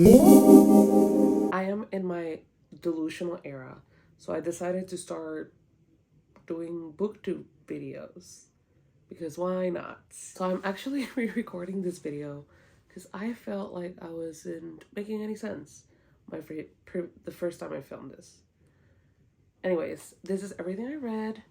I am in my delusional era, so I decided to start doing booktube videos because why not? So I'm actually re-recording this video because I felt like I wasn't making any sense the first time I filmed this. Anyways, this is everything I read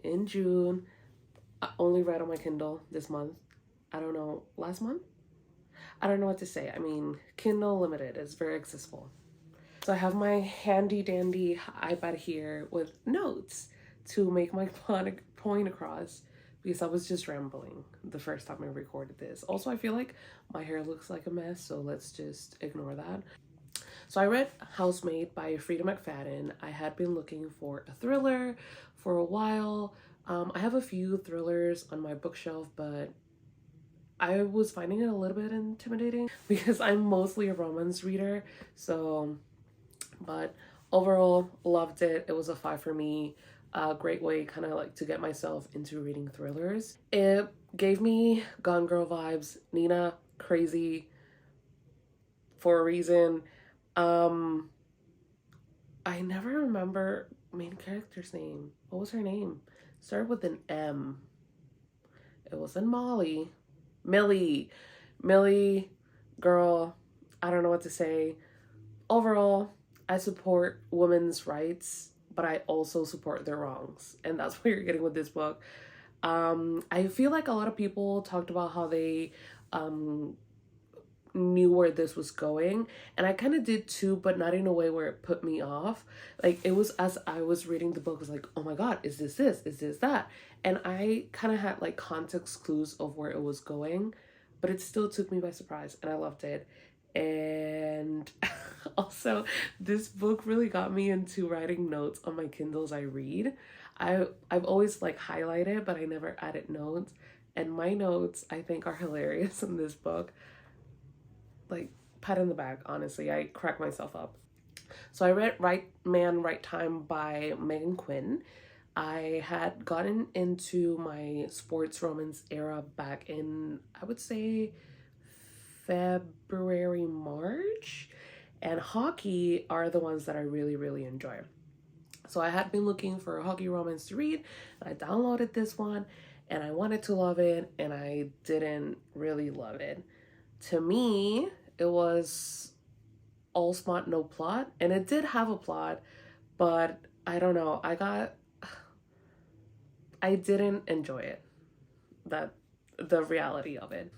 in June. I only read on my Kindle this month. I don't know, last month? I don't know what to say. I mean, Kindle Limited is very accessible. So I have my handy dandy iPad here with notes to make my point across because I was just rambling the first time I recorded this. Also, I feel like my hair looks like a mess, so let's just ignore that. So I read Housemaid by Frida McFadden. I had been looking for a thriller for a while. I have a few thrillers on my bookshelf, but I was finding it a little bit intimidating because I'm mostly a romance reader. So but overall, loved it. It was a 5 for me. A great way kind of like to get myself into reading thrillers. It gave me Gone Girl vibes. Nina, crazy for a reason. Um I never remember main character's name. What was her name? Started with an M. It wasn't Molly. Millie. Millie, girl, I don't know what to say. Overall, I support women's rights, but I also support their wrongs. And that's what you're getting with this book. I feel like a lot of people talked about how they knew where this was going. And I kind of did too, but not in a way where it put me off. Like, it was as I was reading the book, I was like, oh my God, is this this? Is this that? And I kind of had like context clues of where it was going, but it still took me by surprise and I loved it. And also, this book really got me into writing notes on my Kindles I read. I've always like highlighted, but I never added notes. And my notes, I think, are hilarious in this book. Like, pat in the back, honestly. I crack myself up. So I read Right Man, Right Time by Megan Quinn. I had gotten into my sports romance era back in, I would say, February, March. And hockey are the ones that I really, really enjoy. So I had been looking for a hockey romance to read. And I downloaded this one and I wanted to love it and I didn't really love it. To me, it was all smart, no plot. And it did have a plot, but I don't know. I didn't enjoy it. That the reality of it.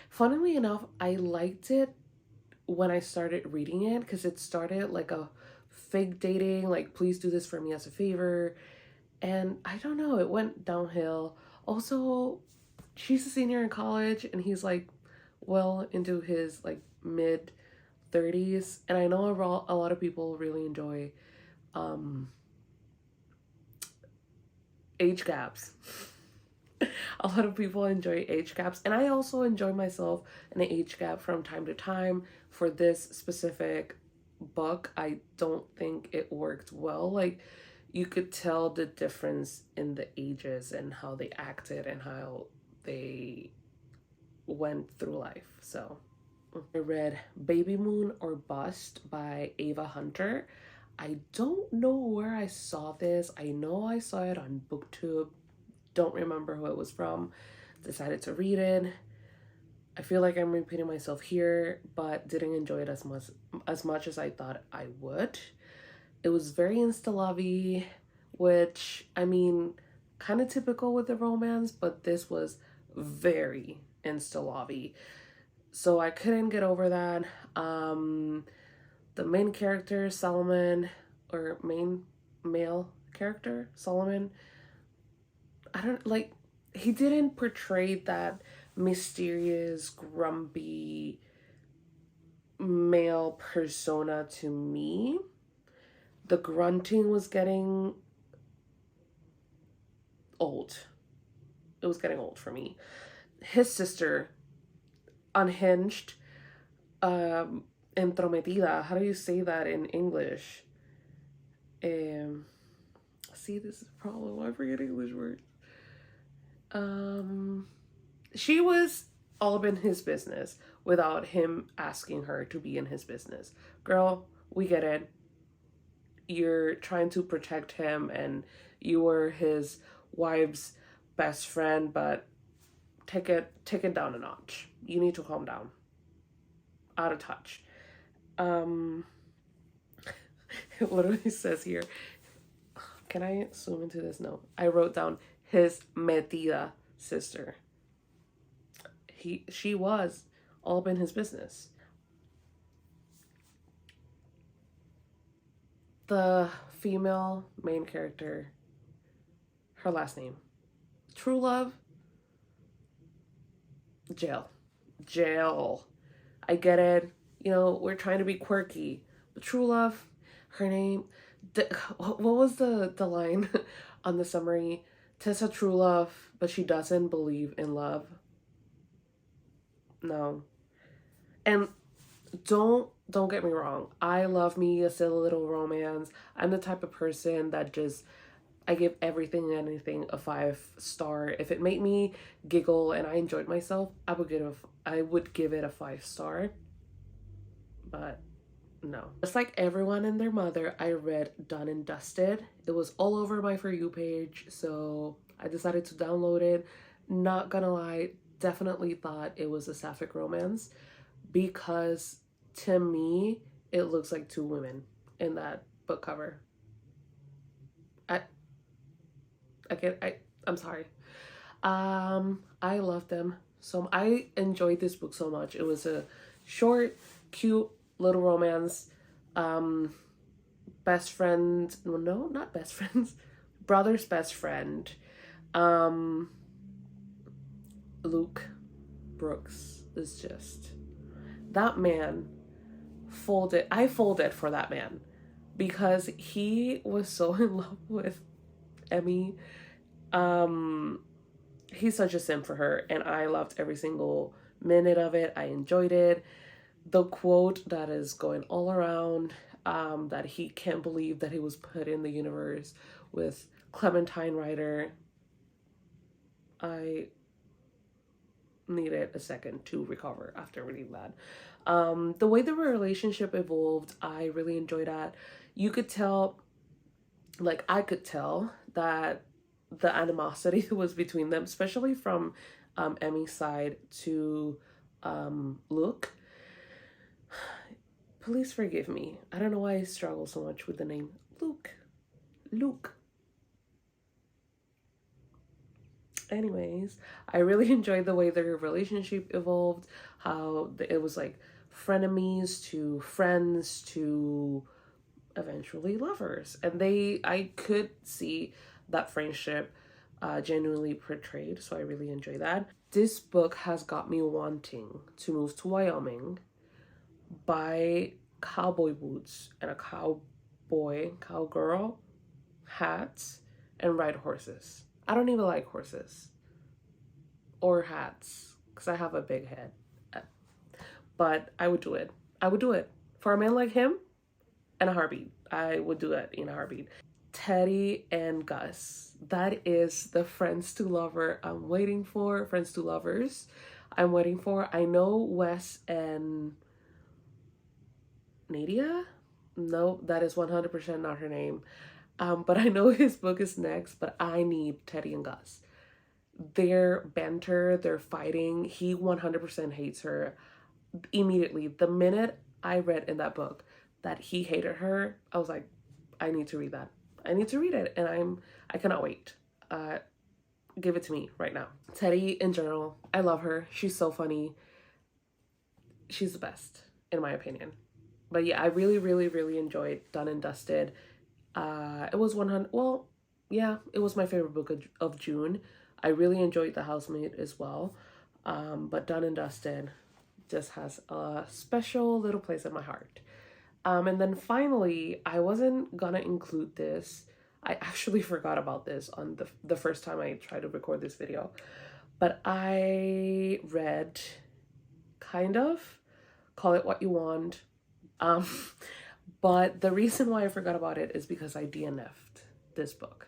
Funnily enough, I liked it when I started reading it because it started like a fake dating, like, please do this for me as a favor. And I don't know, it went downhill. Also, she's a senior in college and he's like well into his like mid 30s. And I know a lot of people really enjoy age gaps. A lot of people enjoy age gaps, and I also enjoy myself an age gap from time to time. For this specific book, I don't think it worked well. Like, you could tell the difference in the ages and how they acted and how they went through life. So I read Baby Moon or Bust by Ava Hunter. I don't know where I saw this. I know I saw it on BookTube. Don't remember who it was from. Decided to read it. I feel like I'm repeating myself here, but didn't enjoy it as much as I thought I would. It was very insta-lovey, which, I mean, kind of typical with the romance, but this was very insta-lovey. So I couldn't get over that. The main character, Solomon, or main male character, Solomon, I don't like, he didn't portray that mysterious, grumpy male persona to me. The grunting was getting old. It was getting old for me. His sister, unhinged, entrometida. How do you say that in English? See, this is a problem. I forget English words. She was all up in his business, without him asking her to be in his business. Girl, we get it. You're trying to protect him and you were his wife's best friend, but take it down a notch. You need to calm down. Out of touch. It literally says here, can I zoom into this? No. I wrote down his metida sister. She was all up in his business. The female main character, her last name, True Love, jail. I get it. You know, we're trying to be quirky. But True Love, her name, what was the line on the summary? Tessa True Love, but she doesn't believe in love. No. And don't get me wrong. I love me a silly little romance. I'm the type of person that just, I give everything and anything a 5-star. If it made me giggle and I enjoyed myself, I would give it a 5-star. But no. Just like everyone and their mother, I read Done and Dusted. It was all over my For You page, so I decided to download it. Not gonna lie, definitely thought it was a sapphic romance because to me, it looks like two women in that book cover. I'm sorry. I love them. So I enjoyed this book so much. It was a short, cute little romance. Best friend, no, not best friends. Brother's best friend. Luke Brooks is just, that man folded. I folded for that man because he was so in love with Emmy. He's such a simp for her, and I loved every single minute of it. I enjoyed it. The quote that is going all around, that he can't believe that he was put in the universe with Clementine Ryder. I needed a second to recover after reading that. The way the relationship evolved, I really enjoyed that. You could tell, like I could tell that the animosity was between them, especially from Emmy's side to Luke. Please forgive me. I don't know why I struggle so much with the name Luke. Anyways, I really enjoyed the way their relationship evolved, how it was like frenemies to friends to eventually lovers. And I could see that friendship genuinely portrayed, so I really enjoy that. This book has got me wanting to move to Wyoming, buy cowboy boots and a cowgirl hats, and ride horses. I don't even like horses or hats because I have a big head, but I would do it. For a man like him, in a heartbeat. I would do it in a heartbeat. Teddy and Gus. That is the friends to lover I'm waiting for. Friends to lovers I'm waiting for. I know Wes and Nadia? No, that is 100% not her name. But I know his book is next, but I need Teddy and Gus. Their banter, their fighting, he 100% hates her. Immediately, the minute I read in that book that he hated her, I was like, I need to read that. I need to read it, and I cannot wait. Give it to me right now. Teddy, in general, I love her. She's so funny. She's the best, in my opinion. But yeah, I really, really, really enjoyed Done and Dusted. It was 100, well, yeah, it was my favorite book of June. I really enjoyed The Housemaid as well. But Done and Dusted just has a special little place in my heart. And then finally, I wasn't gonna include this. I actually forgot about this on the first time I tried to record this video. But I read, kind of, Call It What You Want. But the reason why I forgot about it is because I DNF'd this book.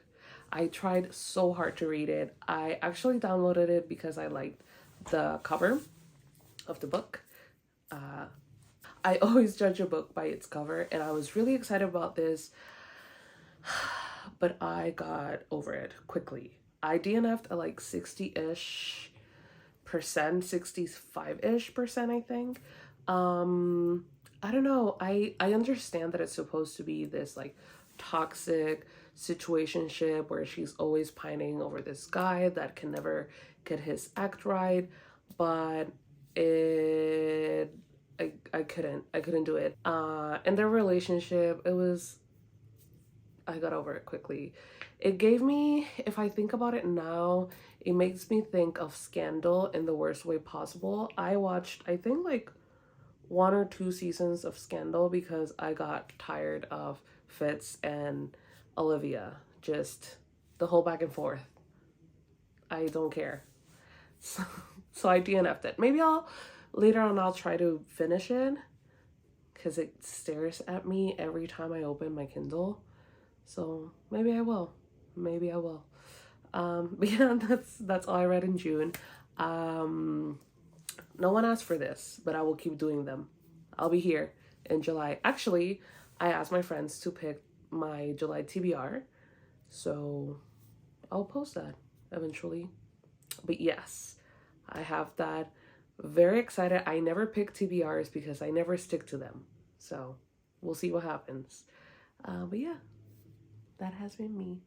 I tried so hard to read it. I actually downloaded it because I liked the cover of the book. I always judge a book by its cover, and I was really excited about this, but I got over it quickly. I DNF'd at like 60-ish percent, 65-ish percent, I think. I don't know. I understand that it's supposed to be this like toxic situationship where she's always pining over this guy that can never get his act right, but it I couldn't do it. In their relationship, I got over it quickly. It gave me, if I think about it now, it makes me think of Scandal in the worst way possible. I watched, I think, like 1 or 2 seasons of Scandal because I got tired of Fitz and Olivia. Just the whole back and forth. I don't care. So I DNF'd it. Maybe later on I'll try to finish it because it stares at me every time I open my Kindle. So maybe I will. Maybe I will. But yeah, that's all I read in June. No one asked for this, but I will keep doing them. I'll be here in July. Actually, I asked my friends to pick my July TBR, so I'll post that eventually. But yes, I have that. Very excited. I never pick TBRs because I never stick to them. So we'll see what happens. But yeah, that has been me.